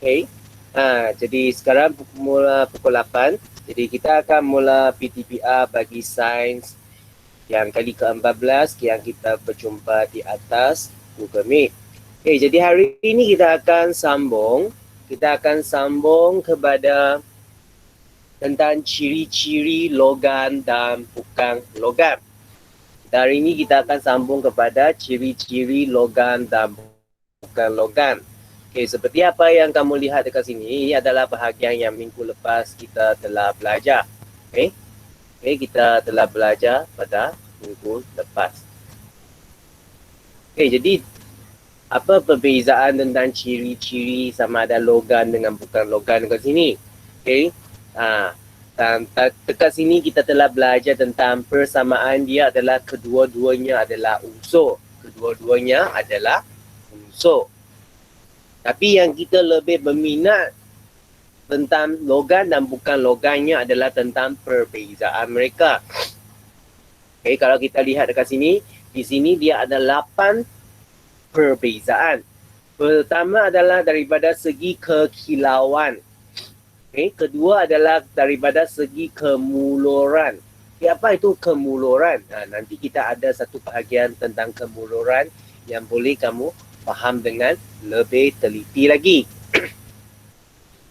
Okay. Jadi sekarang mula pukul 8. Jadi kita akan mula PTPR bagi sains yang kali ke-14 yang kita berjumpa di atas Google Meet. Okay, jadi hari ini kita akan sambung. Kita akan sambung kepada tentang ciri-ciri logam dan bukan logam. Hari ini kita akan sambung kepada ciri-ciri logam dan bukan logam. Okay, seperti apa yang kamu lihat dekat sini, ini adalah bahagian yang minggu lepas kita telah belajar. Okay, kita telah belajar pada minggu lepas. Okay, jadi apa perbezaan tentang ciri-ciri sama ada logam dengan bukan logam dekat sini? Okay, dan dekat sini kita telah belajar tentang persamaan dia adalah kedua-duanya adalah unsur. Kedua-duanya adalah unsur. Tapi yang kita lebih berminat tentang logam dan bukan logamnya adalah tentang perbezaan mereka. Okay, kalau kita lihat dekat sini, di sini dia ada 8 perbezaan. Pertama adalah daripada segi kekilauan. Okay, kedua adalah daripada segi kemuluran. Okay, apa itu kemuluran? Nanti kita ada satu bahagian tentang kemuluran yang boleh kamu faham dengan lebih teliti lagi.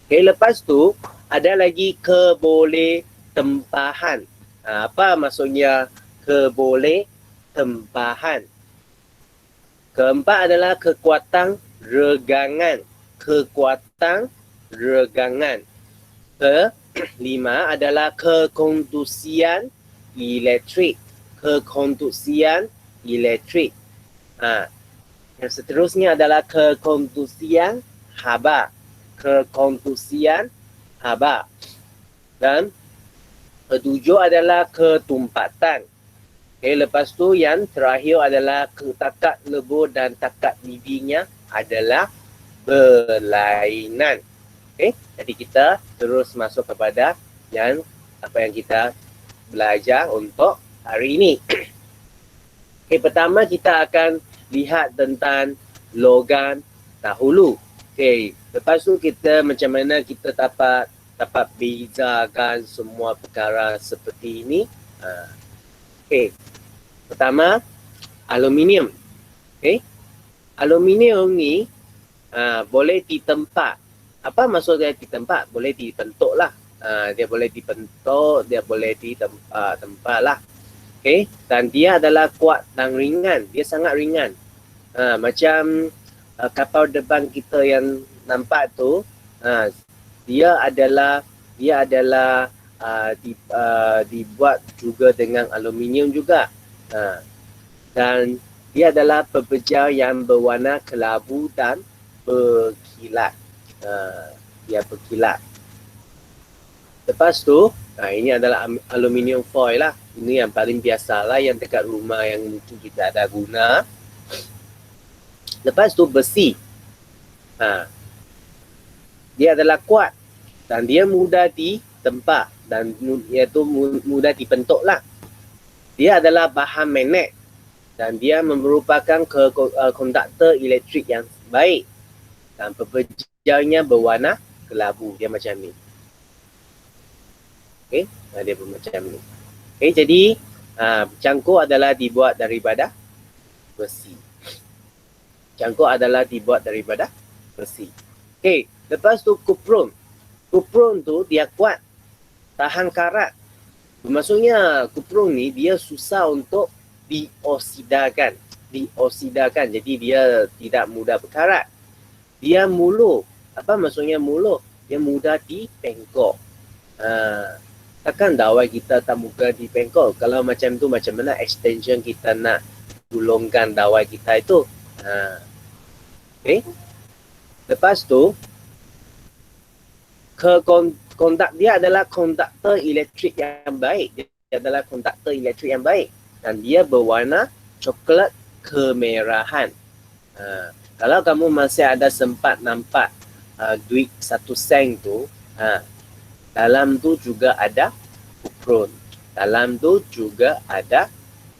Okay, lepas tu ada lagi keboleh-tempahan. Apa maksudnya keboleh-tempahan? Keempat adalah kekuatan regangan. Kekuatan regangan. Kelima adalah kekonduksian elektrik. Kekonduksian elektrik. Yang seterusnya adalah kekonduksian haba. Kekonduksian haba. Dan ketujuh adalah ketumpatan. Okay, lepas tu yang terakhir adalah takat lebur dan takat bibinya adalah berlainan. Okay, jadi kita terus masuk kepada apa yang kita belajar untuk hari ini. Okay, pertama kita akan lihat tentang logam dahulu. Okay, lepas tu kita macam mana kita dapat bezakan semua perkara seperti ini. Okay, pertama aluminium. Okay, aluminium ni boleh ditempat. Apa maksudnya ditempat? Boleh dibentuk lah. Dia boleh dibentuk, dia boleh ditempat lah. Okay, dan dia adalah kuat dan ringan. Dia sangat ringan. Macam kapal terbang kita yang nampak tu, dia adalah dibuat juga dengan aluminium juga. Dan dia adalah pebeja yang berwarna kelabu dan berkilat. Dia berkilat. Lepas tu, ini adalah aluminium foil lah. Ini yang paling biasa lah, yang dekat rumah yang mungkin kita ada guna. Lepas tu besi. Dia adalah kuat dan dia mudah ditempa dan iaitu mudah dibentuk lah. Dia adalah bahan magnet dan dia merupakan konduktor elektrik yang baik dan pepejanya berwarna kelabu. Dia macam ni. Okay, dia macam ni. Okay, jadi cangkuk adalah dibuat daripada besi. Cangkuk adalah dibuat daripada besi. Okay, lepas tu kupron. Kupron tu dia kuat, tahan karat. Maksudnya kupron ni dia susah untuk dioksidakan. Jadi dia tidak mudah berkarat. Dia muluh. Apa maksudnya muluh? Dia mudah dipengkok. Takkan dawai kita tak mudah dipengkok. Kalau macam tu, macam mana extension kita nak gulungkan dawai kita itu? Okay. Lepas tu kondak dia adalah konduktor elektrik yang baik. Dia adalah konduktor elektrik yang baik dan dia berwarna coklat kemerahan. Kalau kamu masih ada sempat nampak duit 1 sen tu, dalam tu juga ada kupron. Dalam tu juga ada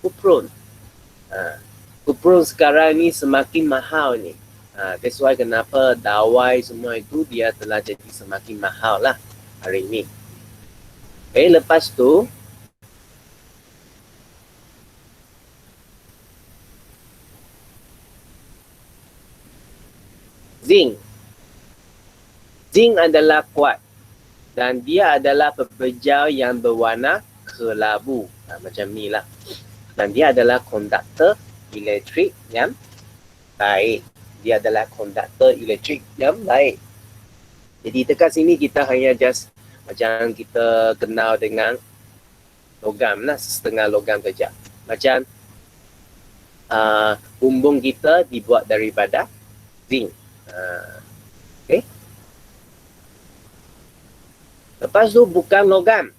kupron. Kupron sekarang ni semakin mahal ni. That's why kenapa dawai semua itu dia telah jadi semakin mahal lah hari ini. Okay, lepas tu zinc. Zinc adalah kuat dan dia adalah pepejal yang berwarna kelabu. Macam ni lah. Dan dia adalah konduktor elektrik yang baik. Dia adalah konduktor elektrik yang baik. Jadi dekat sini kita hanya just macam kita kenal dengan logam lah, setengah logam saja. Macam bumbung kita dibuat daripada zinc. Okay. Lepas tu bukan logam.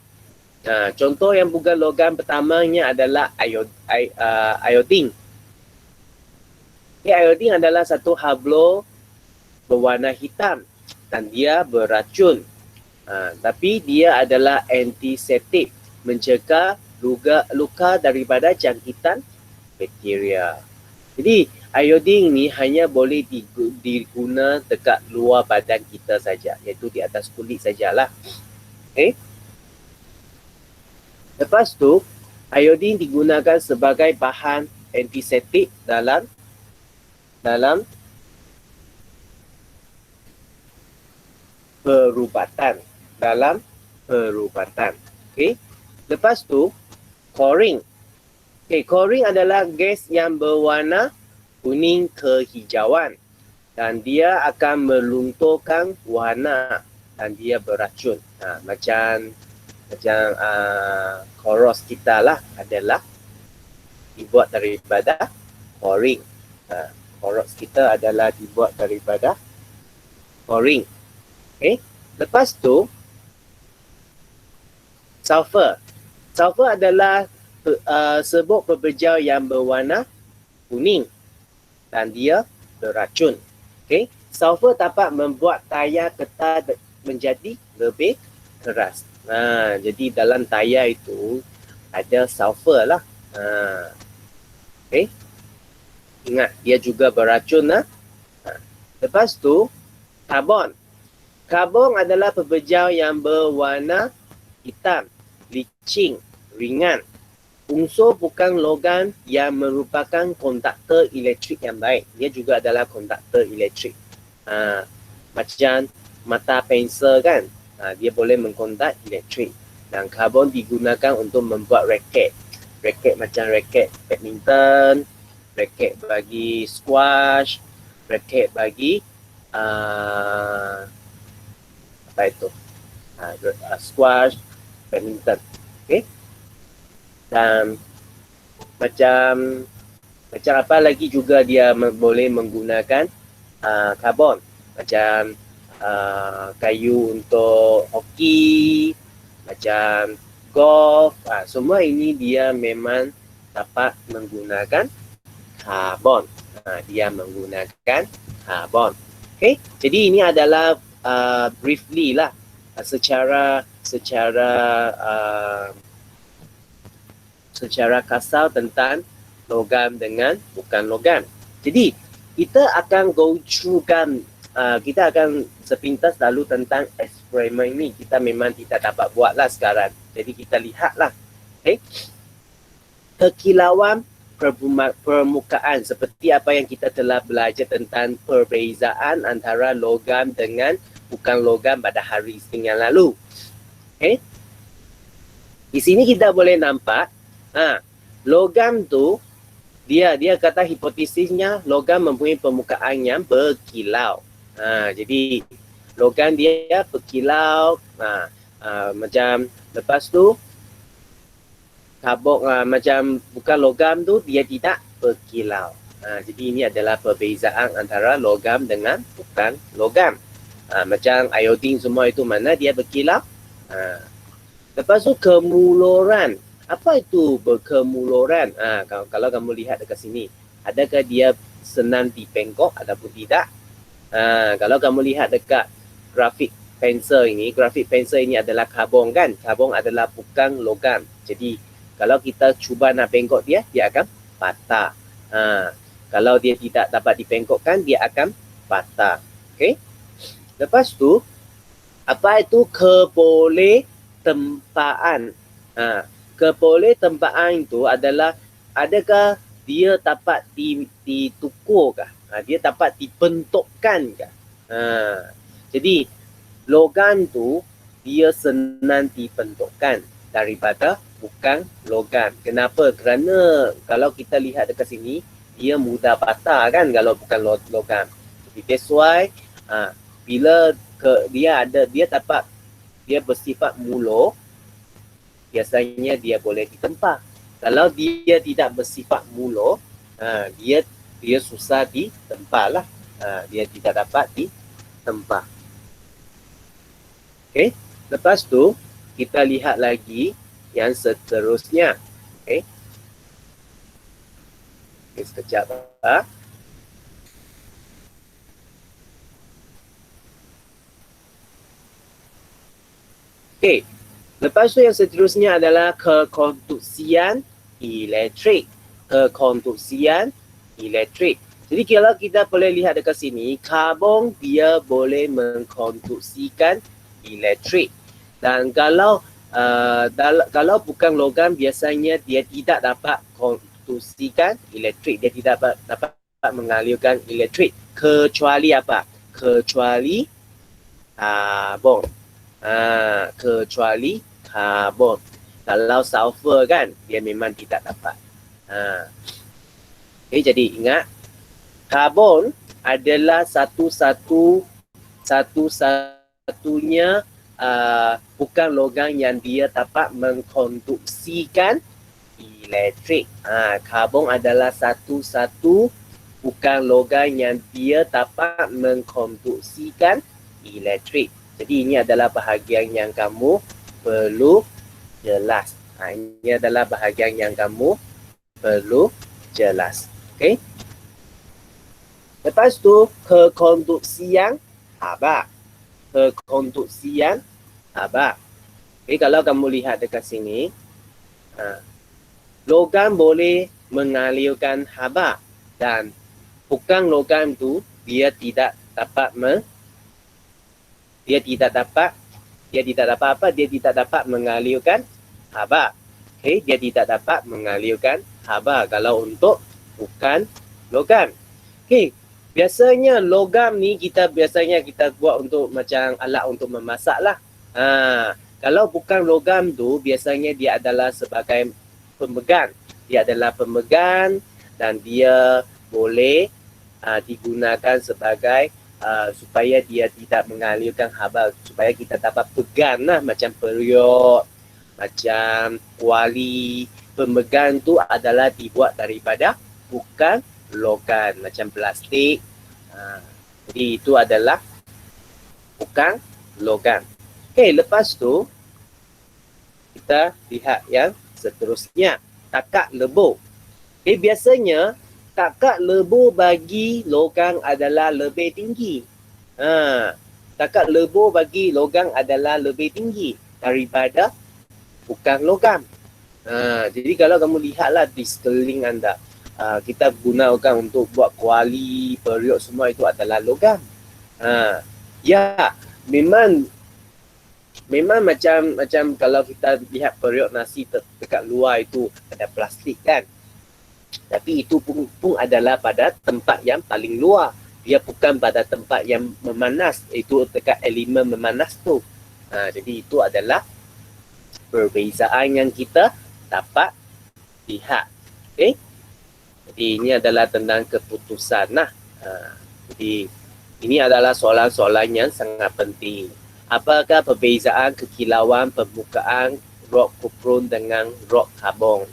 Contoh yang bukan logam pertamanya adalah iodine. Iodine adalah satu hablo berwarna hitam dan dia beracun. Tapi dia adalah antiseptik, mencegah luka daripada jangkitan bakteria. Jadi iodine ni hanya boleh diguna dekat luar badan kita saja, iaitu di atas kulit sajalah. Okay. Lepas tu iodine digunakan sebagai bahan antiseptik dalam perubatan. Okay. Lepas tu chlorine. Okay, chlorine adalah gas yang berwarna kuning kehijauan dan dia akan melunturkan warna dan dia beracun. Macam koros kita lah adalah dibuat daripada chlorine. Koros kita adalah dibuat daripada chlorine. Okay. Lepas tu sulfur. Sulfur adalah serbuk pepejal yang berwarna kuning dan dia beracun. Okay. Sulfur dapat membuat tayar getah menjadi lebih keras. Jadi dalam tayar itu ada sulfur lah. Okay. Ingat, dia juga beracun lah. Lepas tu karbon. Karbon adalah pepejal yang berwarna hitam, licin, ringan. Unsur bukan logam yang merupakan konduktor elektrik yang baik. Dia juga adalah konduktor elektrik. Macam mata pensel kan, dia boleh mengkondak elektrik. Dan karbon digunakan untuk membuat raket. Raket macam raket badminton, raket bagi squash, raket bagi squash, badminton. Okay. Dan macam apa lagi juga dia boleh menggunakan karbon. Macam kayu untuk hoki, macam golf. Semua ini dia memang dapat menggunakan karbon. Dia menggunakan karbon. Okay. Jadi ini adalah briefly lah secara kasar tentang logam dengan bukan logam. Jadi kita akan go through kan, kita akan sepintas lalu tentang eksperimen ini. Kita memang tidak dapat buat lah sekarang. Jadi kita lihatlah. Okay. Kekilauan permukaan seperti apa yang kita telah belajar tentang perbezaan antara logam dengan bukan logam pada hari Isnin yang lalu. Okay. Di sini kita boleh nampak logam tu dia kata hipotesisnya logam mempunyai permukaan yang berkilau. Jadi logam dia berkilau. Macam lepas tu karbon macam bukan logam tu dia tidak berkilau. Jadi ini adalah perbezaan antara logam dengan bukan logam. Macam iodine semua itu mana dia berkilau. Lepas tu kemuluran. Apa itu berkemuluran? Kalau kamu lihat dekat sini, adakah dia senang dipengkok ataupun tidak? Kalau kamu lihat dekat grafik pensel ini adalah karbon kan? Karbon adalah bukan logam. Jadi kalau kita cuba nak bengkok dia akan patah. Kalau dia tidak dapat dipengkokkan, dia akan patah. Okey. Lepas tu, apa itu keboleh-tempaan? Keboleh-tempaan itu adalah adakah dia dapat ditukurkah? Dia dapat dibentukkankah? Jadi logam tu dia senang dibentukkan daripada bukan logam. Kenapa? Kerana kalau kita lihat dekat sini, dia mudah patah kan kalau bukan logam. Jadi that's why bila dia bersifat mulu, biasanya dia boleh ditempa. Kalau dia tidak bersifat mulu, dia susah ditempa lah. Dia tidak dapat ditempa. Okey, lepas tu kita lihat lagi yang seterusnya. Okey. Sekejap. Okey. Lepas tu yang seterusnya adalah kekonduksian elektrik. Kekonduksian elektrik. Jadi kalau kita boleh lihat dekat sini, karbon dia boleh mengkonduksikan elektrik. Dan kalau bukan logam, biasanya dia tidak dapat konduksikan elektrik. Dia tidak dapat mengalirkan elektrik. Kecuali apa? Kecuali karbon. Kecuali karbon. Kalau sulfur kan, dia memang tidak dapat. Okay, jadi ingat, karbon adalah satu-satunya bukan logam yang dia dapat mengkonduksikan elektrik. Karbon adalah satu-satu bukan logam yang dia dapat mengkonduksikan elektrik. Jadi ini adalah bahagian yang kamu perlu jelas. Ini adalah bahagian yang kamu perlu jelas. Okey. Lepas tu kekonduksian haba. Kekonduksian haba. Okey, kalau kamu lihat dekat sini, logam boleh mengalirkan haba dan bukan logam tu dia tidak dapat mengalirkan haba. Okey, dia tidak dapat mengalirkan haba kalau untuk bukan logam. Okey, biasanya logam ni kita buat untuk macam alat untuk memasak lah. Kalau bukan logam tu biasanya dia adalah sebagai pemegang. Dia adalah pemegang dan dia boleh digunakan sebagai supaya dia tidak mengalirkan haba, supaya kita dapat pegang lah, macam periuk, macam kuali. Pemegang tu adalah dibuat daripada bukan logam, macam plastik. Jadi itu adalah bukan logam. Okey, lepas tu kita lihat yang seterusnya, takat lebur. Okay, biasanya takat lebur bagi logam adalah lebih tinggi. Takat lebur bagi logam adalah lebih tinggi daripada bukan logam. Jadi kalau kamu lihatlah di sekeliling anda, kita gunakan untuk buat kuali, periuk, semua itu adalah logam. Ya, memang macam kalau kita lihat periuk nasi dekat luar itu ada plastik kan. Tapi itu pun adalah pada tempat yang paling luar. Dia bukan pada tempat yang memanas. Itu dekat elemen memanas tu. Jadi itu adalah perbezaan yang kita dapat lihat. Okay? Jadi ini adalah tentang keputusan lah. Jadi ini adalah soalan-soalan yang sangat penting. Apakah perbezaan kekilauan permukaan rok kupron dengan rok karbon?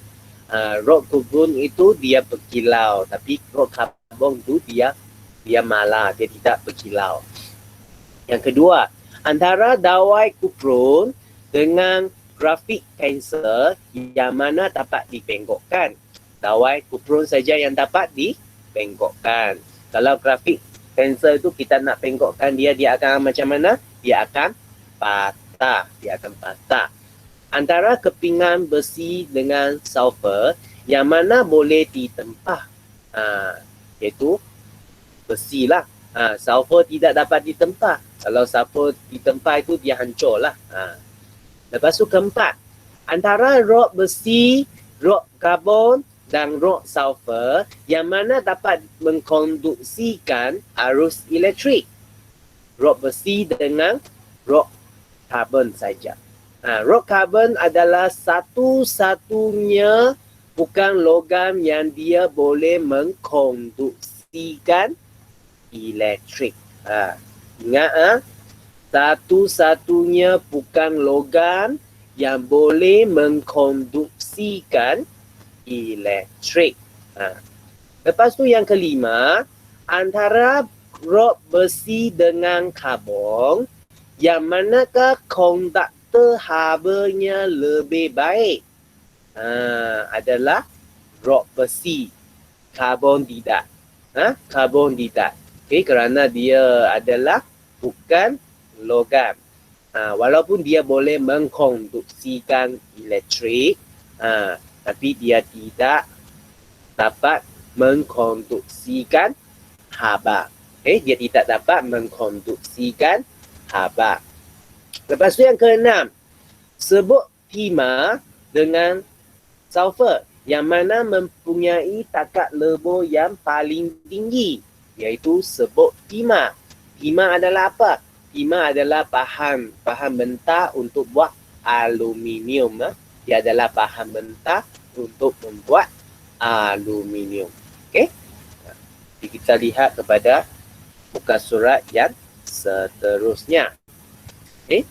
Rok kupron itu dia berkilau, tapi rok karbon itu dia malah, dia tidak berkilau. Yang kedua, antara dawai kupron dengan grafik kanser yang mana dapat dibengkokkan? Dawai kupron saja yang dapat dibengkokkan. Kalau grafik kanser itu kita nak bengkokkan dia akan macam mana? Dia akan patah. Antara kepingan besi dengan sulfur yang mana boleh ditempah? Iaitu besi lah. Sulfur tidak dapat ditempa. Kalau sulfur ditempa itu dia hancur lah. Lepas tu keempat, antara rod besi, rod karbon dan rod sulfur yang mana dapat mengkonduksikan arus elektrik. Rod besi dengan rod karbon saja. Rod karbon adalah satu-satunya bukan logam yang dia boleh mengkonduksikan elektrik. Ingat, satu-satunya bukan logam yang boleh mengkonduksikan elektrik. Lepas tu yang kelima, antara rod besi dengan karbon, yang manakah konduktor habanya lebih baik? Adalah rod besi, karbon tidak. Karbon tidak. Okay, kerana dia adalah bukan logam. Walaupun dia boleh mengkonduksikan elektrik, tapi dia tidak dapat mengkonduksikan haba. Okay, dia tidak dapat mengkonduksikan haba. Lepas tu yang keenam, sebut timah dengan sulfur yang mana mempunyai takat lebur yang paling tinggi, iaitu sebut timah. Timah adalah apa? Timah adalah bahan mentah untuk buat aluminium. Dia adalah bahan mentah untuk membuat aluminium. Okey? Jadi kita lihat kepada muka surat yang seterusnya. Okay.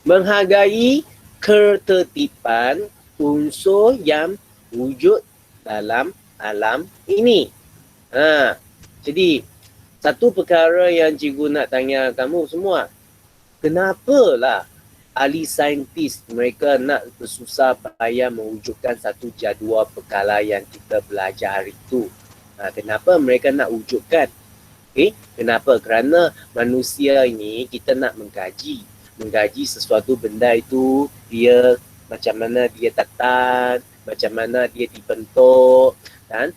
Menghargai ketertiban unsur yang wujud dalam alam ini. Jadi satu perkara yang cikgu nak tanya kamu semua, kenapalah ahli saintis mereka nak bersusah payah mewujudkan satu jadual perkara yang kita belajar hari itu? Kenapa mereka nak wujudkan? Kenapa? Kerana manusia ini kita nak mengkaji sesuatu benda itu, dia macam mana dia datang, macam mana dia dibentuk dan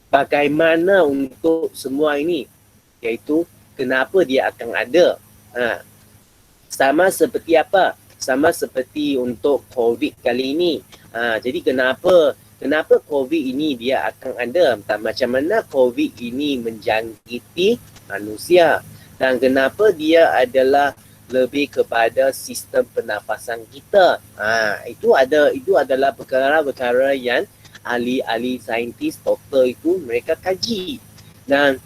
bagaimana untuk semua ini, iaitu kenapa dia akan ada. Sama seperti apa? Sama seperti untuk COVID kali ini. Jadi kenapa COVID ini dia akan ada? Macam mana COVID ini menjangkiti manusia? Dan kenapa dia adalah lebih kepada sistem pernafasan kita? Itu adalah perkara-perkara yang ahli-ahli saintis, doktor itu mereka kaji. Dan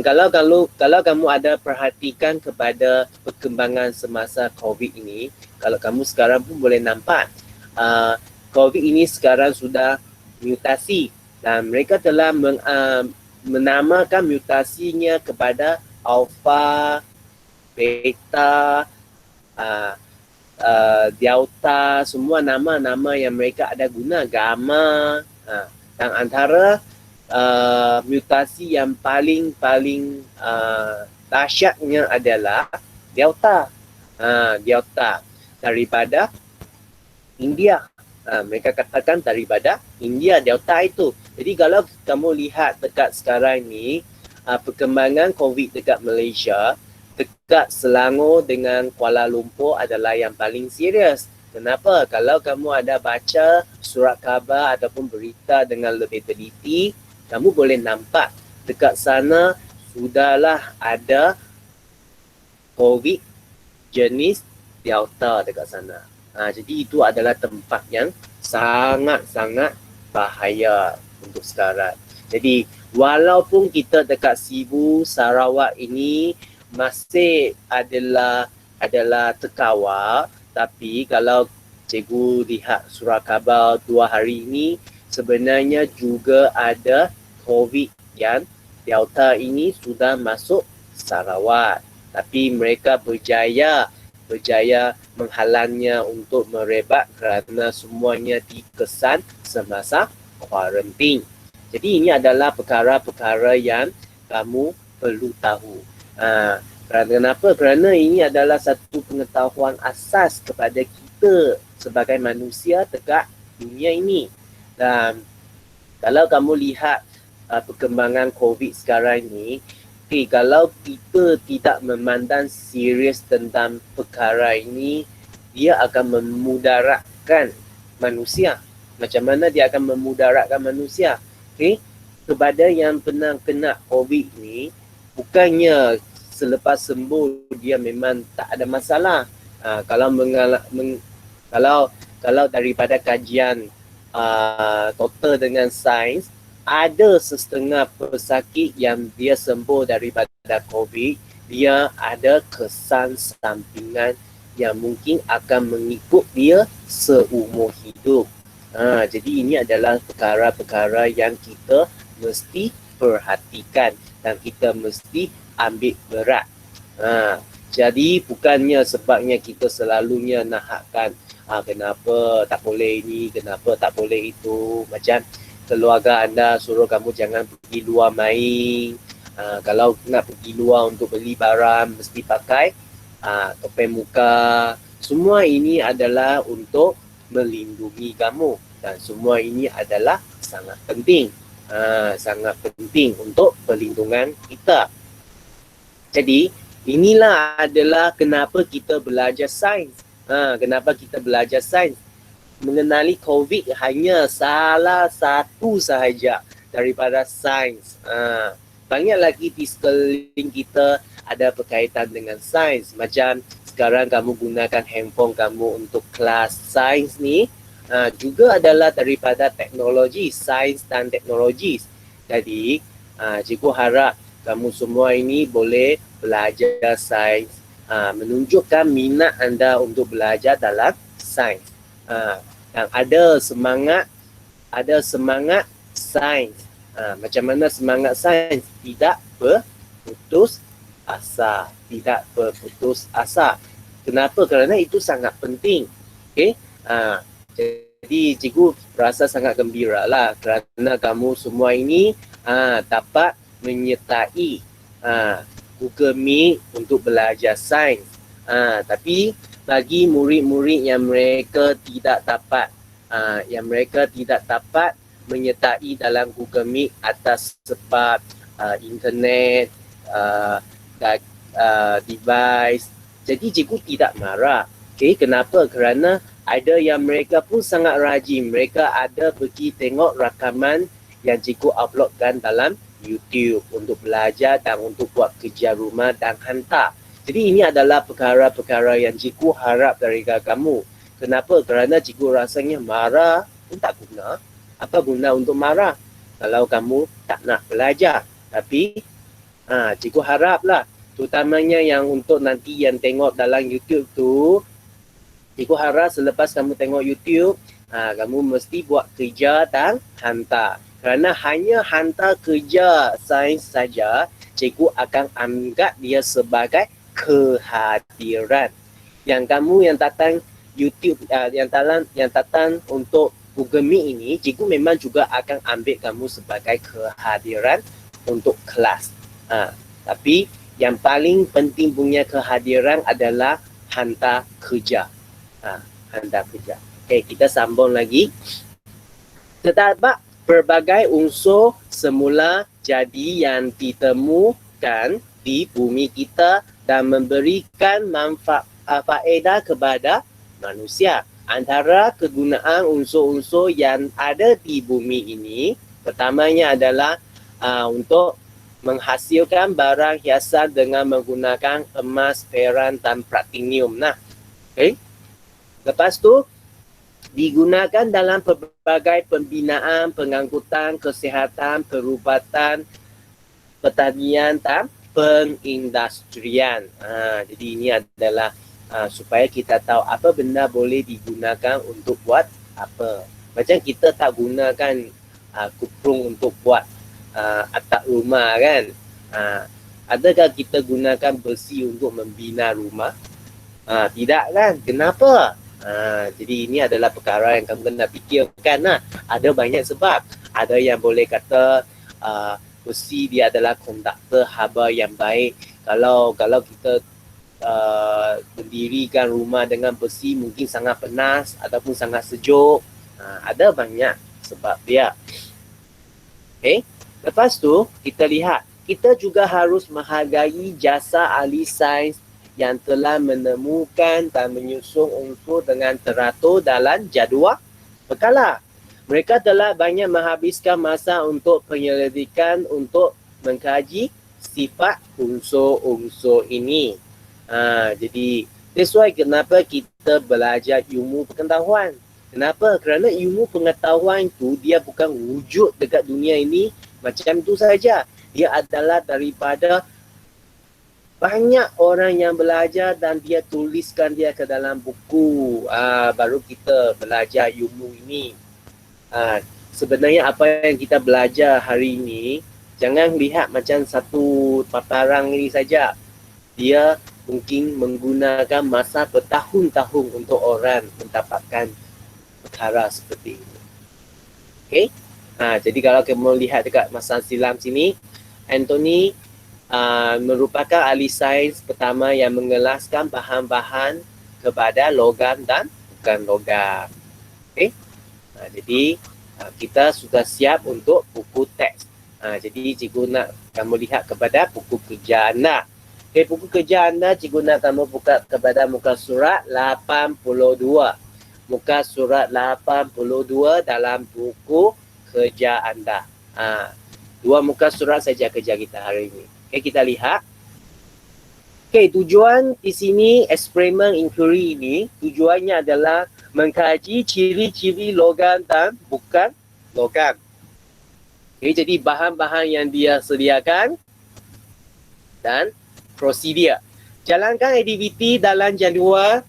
kalau kamu ada perhatikan kepada perkembangan semasa COVID ini, kalau kamu sekarang pun boleh nampak COVID ini sekarang sudah mutasi dan mereka telah menamakan mutasinya kepada alpha, beta, delta, semua nama-nama yang mereka ada guna, gamma. Dan antara mutasi yang paling dahsyatnya adalah delta. Delta daripada India. Mereka katakan daripada India delta itu. Jadi kalau kamu lihat dekat sekarang ni, perkembangan COVID dekat Malaysia, dekat Selangor dengan Kuala Lumpur adalah yang paling serius. Kenapa? Kalau kamu ada baca surat khabar ataupun berita dengan lebih teliti, kamu boleh nampak dekat sana sudahlah ada COVID jenis delta dekat sana. Jadi itu adalah tempat yang sangat-sangat bahaya untuk sekarang. Jadi walaupun kita dekat Sibu, Sarawak ini masih adalah terkawal, tapi kalau cikgu lihat surat khabar 2 hari ini, sebenarnya juga ada COVID yang delta ini sudah masuk Sarawak. Tapi mereka berjaya menghalangnya untuk merebak kerana semuanya dikesan semasa kuarantin. Jadi ini adalah perkara-perkara yang kamu perlu tahu. Kenapa? Kerana ini adalah satu pengetahuan asas kepada kita sebagai manusia dekat dunia ini. Dan kalau kamu lihat perkembangan COVID sekarang ini, kalau kita tidak memandang serius tentang perkara ini, dia akan memudaratkan manusia. Macam mana dia akan memudaratkan manusia? Kepada yang pernah kena COVID ni, bukannya selepas sembuh dia memang tak ada masalah. Kalau daripada kajian total dengan sains, ada setengah pesakit yang dia sembuh daripada COVID, dia ada kesan sampingan yang mungkin akan mengikut dia seumur hidup. Jadi ini adalah perkara-perkara yang kita mesti perhatikan dan kita mesti ambil berat. Jadi bukannya sebabnya kita selalunya nahakkan kenapa tak boleh ini, kenapa tak boleh itu. Macam keluarga anda suruh kamu jangan pergi luar main. Kalau nak pergi luar untuk beli barang mesti pakai topeng muka. Semua ini adalah untuk melindungi kamu dan semua ini adalah sangat penting. Sangat penting untuk perlindungan kita. Jadi inilah adalah kenapa kita belajar sains. Kenapa kita belajar sains? Mengenali COVID hanya salah satu sahaja daripada sains. Banyak lagi di sekeliling kita ada berkaitan dengan sains. Macam sekarang kamu gunakan handphone kamu untuk kelas sains ni, juga adalah daripada teknologi, sains dan teknologi. Jadi, cikgu harap kamu semua ini boleh belajar sains, menunjukkan minat anda untuk belajar dalam sains. Yang ada semangat sains. Macam mana semangat sains? Tidak berputus asa. Kenapa? Kerana itu sangat penting. Jadi cikgu rasa sangat gembira lah kerana kamu semua ini dapat menyertai Google Meet untuk belajar sains. Tapi bagi murid-murid yang mereka tidak dapat menyertai dalam Google Meet atas sebab internet, device, jadi cikgu tidak marah. Kenapa? Kerana ada yang mereka pun sangat rajin. Mereka ada pergi tengok rakaman yang cikgu uploadkan dalam YouTube untuk belajar dan untuk buat kerja rumah dan hantar. Jadi ini adalah perkara-perkara yang cikgu harap dari kamu. Kenapa? Kerana cikgu rasanya marah pun tak guna. Apa guna untuk marah kalau kamu tak nak belajar? Tapi cikgu haraplah, terutamanya yang untuk nanti yang tengok dalam YouTube tu, cikgu harap selepas kamu tengok YouTube, kamu mesti buat kerja dan hantar. Kerana hanya hantar kerja sains saja, cikgu akan anggap dia sebagai kehadiran. Yang kamu yang datang YouTube, yang datang untuk Google Meet ini, cikgu memang juga akan ambil kamu sebagai kehadiran untuk kelas. Tapi yang paling penting punya kehadiran adalah hantar kerja. Hantar kerja. Kita sambung lagi. Terdapat pelbagai unsur semula jadi yang ditemukan di bumi kita dan memberikan faedah kepada manusia. Antara kegunaan unsur-unsur yang ada di bumi ini, pertamanya adalah untuk menghasilkan barang hiasan dengan menggunakan emas, perak dan platinum. Lepas tu digunakan dalam pelbagai pembinaan, pengangkutan, kesihatan, perubatan, pertanian dan perindustrian. Jadi ini adalah supaya kita tahu apa benda boleh digunakan untuk buat apa. Macam kita tak gunakan kuprung untuk buat atap rumah kan. Adakah kita gunakan besi untuk membina rumah? Tidak kan? Kenapa? Jadi ini adalah perkara yang kamu kena fikirkan lah. Ada banyak sebab. Ada yang boleh kata besi dia adalah konduktor haba yang baik. Kalau kita mendirikan rumah dengan besi mungkin sangat panas ataupun sangat sejuk. Ada banyak sebab dia. Lepas tu kita lihat kita juga harus menghargai jasa ahli sains yang telah menemukan dan menyusun unsur dengan teratur dalam jadual berkala. Mereka telah banyak menghabiskan masa untuk penyelidikan untuk mengkaji sifat unsur-unsur ini. Jadi, that's why kenapa kita belajar ilmu pengetahuan. Kenapa? Kerana ilmu pengetahuan itu dia bukan wujud dekat dunia ini macam itu saja. Dia adalah daripada banyak orang yang belajar dan dia tuliskan dia ke dalam buku. Baru kita belajar ilmu ini. Sebenarnya apa yang kita belajar hari ini, jangan lihat macam satu paparan ini saja. Dia mungkin menggunakan masa bertahun-tahun untuk orang mendapatkan perkara seperti ini. Okay? Jadi kalau kamu lihat dekat masa silam sini, Anthony merupakan ahli sains pertama yang mengelaskan bahan-bahan kepada logam dan bukan logam. Okay? Jadi kita sudah siap untuk buku teks. Jadi cikgu nak kamu lihat kepada buku kerja anda. Okay, buku kerja anda cikgu nak kamu buka kepada muka surat 82. Muka surat 82 dalam buku kerja anda. Dua muka surat saja kerja kita hari ini. Okay, kita lihat. Okay, tujuan di sini eksperimen inquiry ini, tujuannya adalah mengkaji ciri-ciri logam dan bukan logam. Okay, jadi bahan-bahan yang dia sediakan dan prosedur. Jalankan aktiviti dalam jadual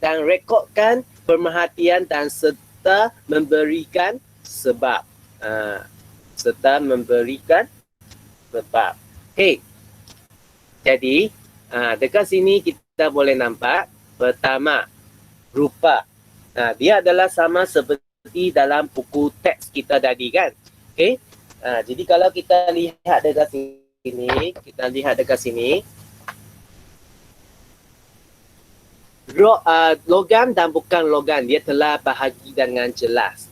dan rekodkan pemerhatian dan serta memberikan sebab. Serta memberikan sebab. Okay. Jadi, dekat sini kita boleh nampak pertama, rupa. Dia adalah sama seperti dalam buku teks kita tadi kan. Okay. Jadi kalau kita lihat dekat sini, logam dan bukan logam dia telah bahagi dengan jelas.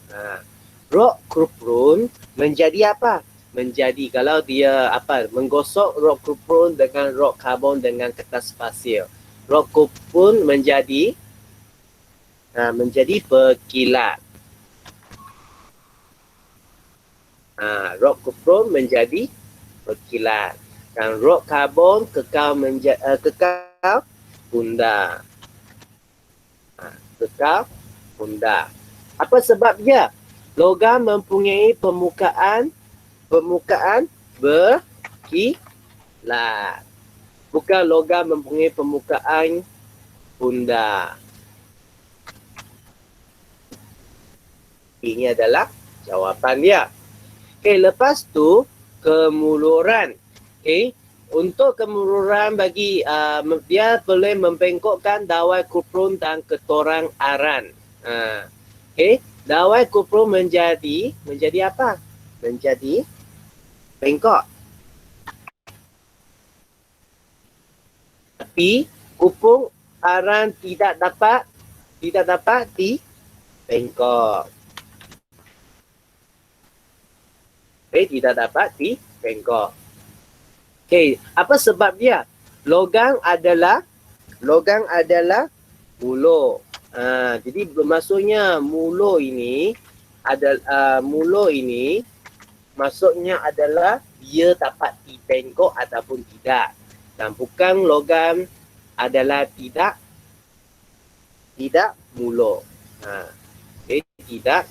Rok kupron menjadi apa? Menjadi kalau dia menggosok rok kupron dengan rok karbon dengan kertas pasir. Rok kupron menjadi berkilat. Rok kupron menjadi berkilat. Dan rok karbon kekal bundar. Kekal bundar. Apa sebabnya? Logam mempunyai permukaan berkilat. Bukan logam mempunyai permukaan bundar. Ini adalah jawapan dia. Okay, lepas tu kemuluran. Okay, untuk kemuluran bagi dia boleh membengkokkan dawai kupron dan ketorang aran. Okay, dawai kupron menjadi apa? Menjadi bengkok. Tapi kupon aran tidak dapat dibengkok. Okay, tidak dapat dibengkok. Okay, apa sebab dia? Logam adalah mulo. Jadi maksudnya mulo ini maksudnya adalah dia dapat dibengkok ataupun tidak. Dan bukan logam adalah tidak mulo. Okay, tidak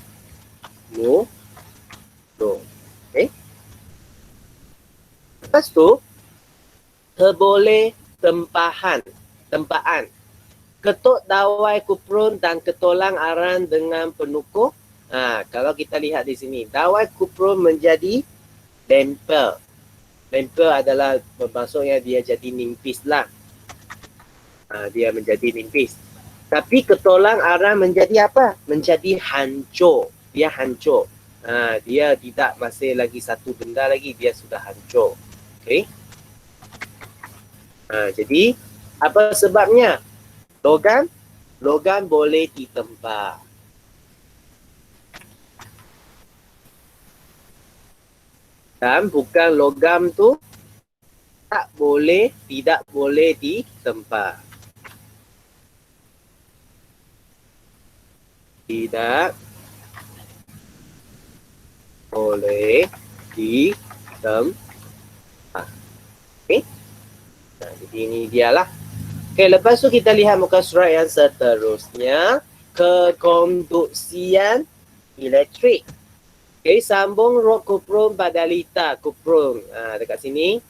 mulo. Okay. Lepas tu terboleh tempaan. Ketuk dawai kupron dan ketolang aran dengan penukuh. Kalau kita lihat di sini, dawai kupron menjadi lemper. Lemper adalah maksudnya dia jadi nipis lah. Dia menjadi nipis. Tapi ketolang aran menjadi apa? Menjadi hancur. Dia hancur. Dia tidak masih lagi satu benda lagi, dia sudah hancur. Okay. Jadi apa sebabnya? Logam boleh ditempa. Dan bukan logam tu tidak boleh ditempa. Tidak boleh ditempa. Okey. Nah, jadi ini dialah. Okey, lepas tu kita lihat muka surat yang seterusnya. Kekonduksian elektrik. Okey, sambung rod kuprum pada litar kuprum. Dekat sini.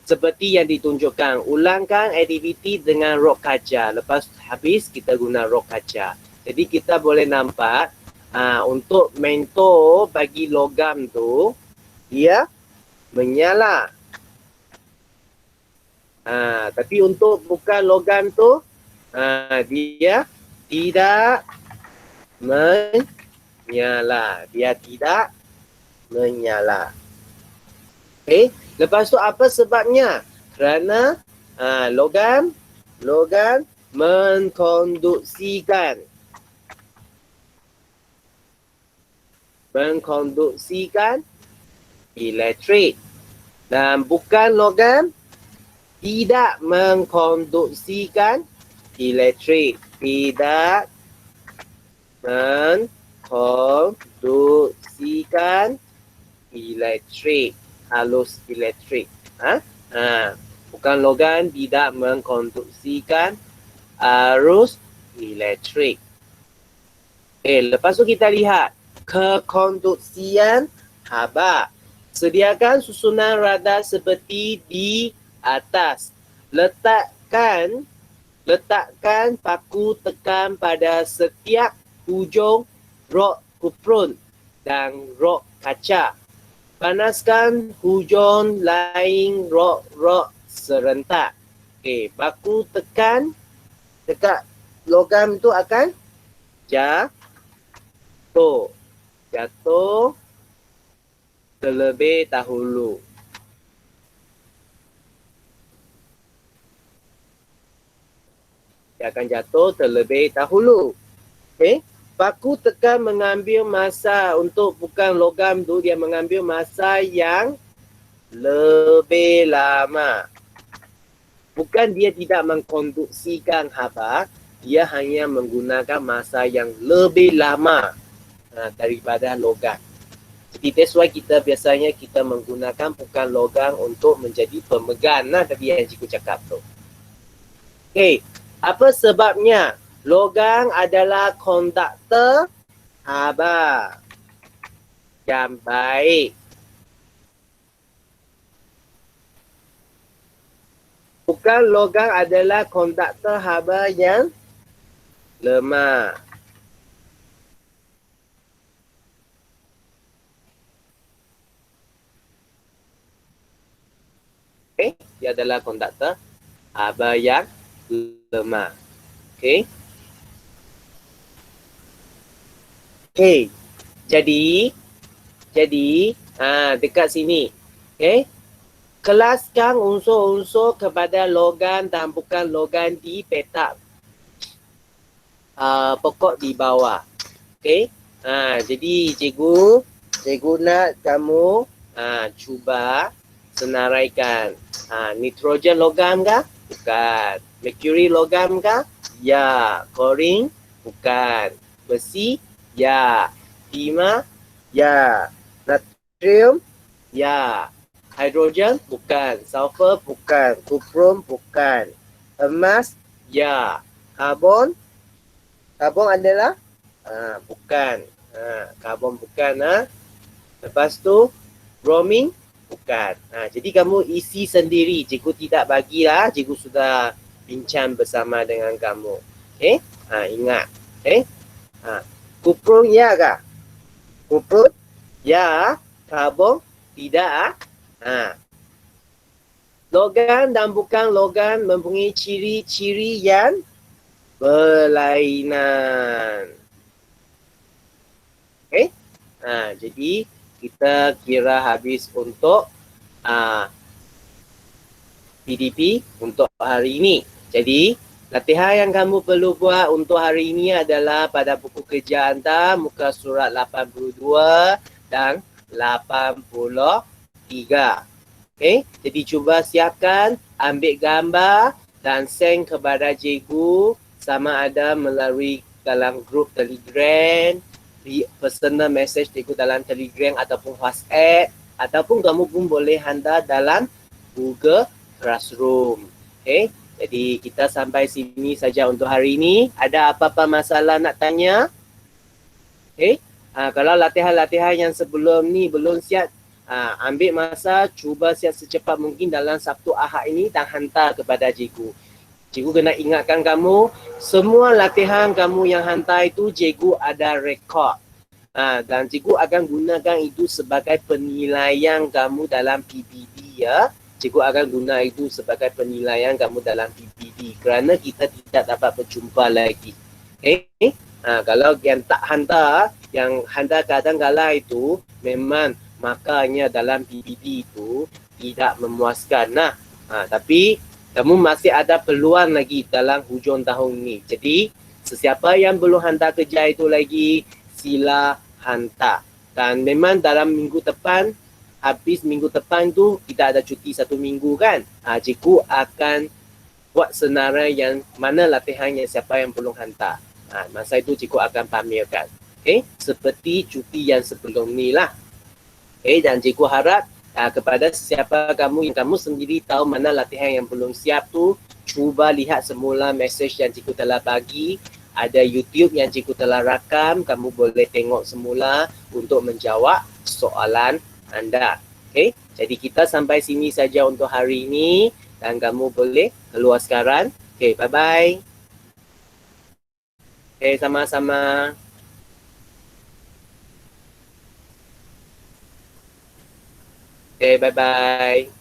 Seperti yang ditunjukkan, ulangkan aktiviti dengan rod kaca. Lepas habis kita guna rod kaca. Jadi kita boleh nampak untuk mentor bagi logam tu dia menyala. Tapi untuk bukan logam tu dia tidak menyala. Dia tidak menyala. Okey, lepas tu apa sebabnya? Kerana logam mengkonduksikan elektrik, dan bukan logam tidak mengkonduksikan elektrik. Tidak mengkonduksikan elektrik. Halus elektrik. Bukan logam tidak mengkonduksikan arus elektrik. Lepas tu kita lihat kekonduksian haba. Sediakan susunan radar seperti di atas. Letakkan paku tekan pada setiap hujung rod kupron dan rod kaca. Panaskan hujung lain rod serentak. Paku tekan dekat logam itu akan jatuh terlebih dahulu. Dia akan jatuh terlebih dahulu. Paku tekan mengambil masa untuk bukan logam tu, dia mengambil masa yang lebih lama. Bukan dia tidak mengkonduksikan haba, dia hanya menggunakan masa yang lebih lama daripada logam. Jadi that's why biasanya kita menggunakan bukan logam untuk menjadi pemegang tadi yang cikgu cakap tu. Apa sebabnya? Logam adalah konduktor haba yang baik. Bukan logam adalah konduktor haba yang lemah. Dia adalah konduktor haba yang lemah. Jadi dekat sini. Kelaskan unsur-unsur kepada logam dan bukan logam di petak pokok di bawah. Jadi cikgu nak kamu cuba senaraikan. Nitrogen logam kah? Bukan. Mercury logam kah? Ya. Klorin? Bukan. Besi? Ya. Timah? Ya. Natrium? Ya. Hidrogen? Bukan. Sulfur? Bukan. Kuprum? Bukan. Emas? Ya. Karbon? Karbon adalah? Bukan. Karbon bukan. Lepas tu, bromine? Bukan. Jadi kamu isi sendiri. Cikgu tidak bagilah. Cikgu sudah bincang bersama dengan kamu. Ingat. Kuprum ya kah? Kuprum ya. Karbon tidak. Logam dan bukan logam mempunyai ciri-ciri yang berlainan. Jadi kita kira habis untuk PDP untuk hari ini. Jadi latihan yang kamu perlu buat untuk hari ini adalah pada buku kerja anda muka surat 82 dan 83. 3. Okay, jadi cuba siapkan, ambil gambar dan send kepada cikgu sama ada melalui dalam grup Telegram, personal message cikgu dalam Telegram ataupun WhatsApp, ataupun kamu pun boleh hantar dalam Google Classroom. Okay, jadi kita sampai sini saja untuk hari ini. Ada apa-apa masalah nak tanya? Okay, kalau latihan-latihan yang sebelum ni belum siap, ambil masa, cuba siap secepat mungkin dalam Sabtu Ahad ini dan hantar kepada cikgu. Cikgu kena ingatkan kamu, semua latihan kamu yang hantar itu cikgu ada rekod. Dan cikgu akan gunakan itu sebagai penilaian kamu dalam PBB ya. Cikgu akan guna itu sebagai penilaian kamu dalam PBB kerana kita tidak dapat berjumpa lagi. Okay? Kalau yang tak hantar, yang hantar kadang-kala itu memang makanya dalam PBB itu tidak memuaskan. Tapi kamu masih ada peluang lagi dalam hujung tahun ini. Jadi sesiapa yang belum hantar kerja itu lagi, sila hantar. Dan memang dalam minggu depan, habis minggu depan tu kita ada cuti 1 minggu kan. Cikgu akan buat senarai yang mana latihan yang siapa yang belum hantar. Masa itu cikgu akan pamerkan. Okay? Seperti cuti yang sebelum ni lah. Okay? Dan cikgu harap kepada siapa kamu yang kamu sendiri tahu mana latihan yang belum siap tu, cuba lihat semula mesej yang cikgu telah bagi. Ada YouTube yang cikgu telah rakam, kamu boleh tengok semula untuk menjawab soalan anda. Okay? Jadi kita sampai sini saja untuk hari ini dan kamu boleh keluar sekarang. Okay, bye-bye. Okay, sama-sama. Okay, bye-bye.